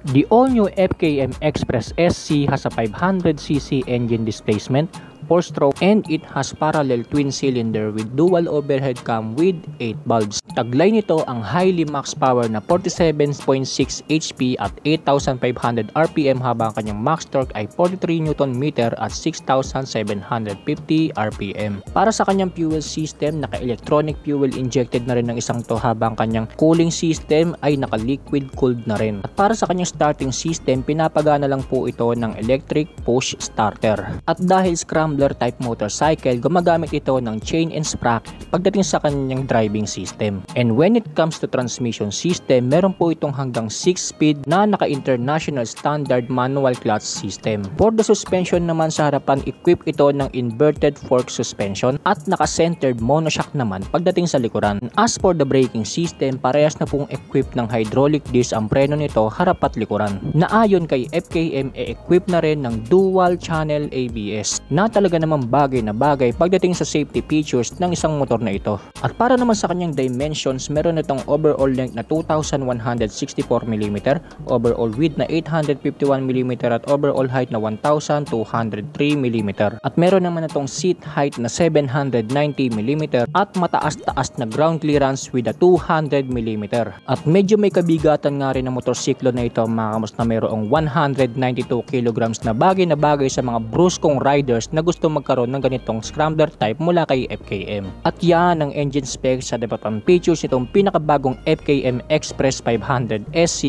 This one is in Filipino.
The all-new FKM Express SC has a 500cc engine displacement, 4-stroke, and it has parallel twin cylinder with dual overhead cam with 8 valves. Taglay nito ang highly max power na 47.6 HP at 8,500 RPM habang kanyang max torque ay 43 Nm at 6,750 RPM. Para sa kanyang fuel system, naka-electronic fuel injected na rin ng isang to habang kanyang cooling system ay naka-liquid cooled na rin. At para sa kanyang starting system, pinapagana lang po ito ng electric push starter. At dahil scrambler type motorcycle, gumagamit ito ng chain and sprocket pagdating sa kanyang driving system. And when it comes to transmission system, meron po itong hanggang 6-speed na naka-international standard manual clutch system. For the suspension naman sa harapan, equip ito ng inverted fork suspension at naka-centered monoshock naman pagdating sa likuran. As for the braking system, parehas na pong equip ng hydraulic disc ang preno nito harap at likuran. Na ayon kay FKM, equip na rin ng dual channel ABS na talaga namang bagay na bagay pagdating sa safety features ng isang motor na ito. At para naman sa kanyang dimensions, meron itong overall length na 2,164mm, overall width na 851mm at overall height na 1,203mm. At meron naman itong seat height na 790mm at mataas-taas na ground clearance with a 200mm. At medyo may kabigatan nga rin ang motorsiklo na ito mga kamos na mayroong 192 kilograms na bagay sa mga bruskong riders na gusto magkaroon ng ganitong scrambler type mula kay FKM. At yan ang engine specs sa development features nitong pinakabagong FKM Express 500 SC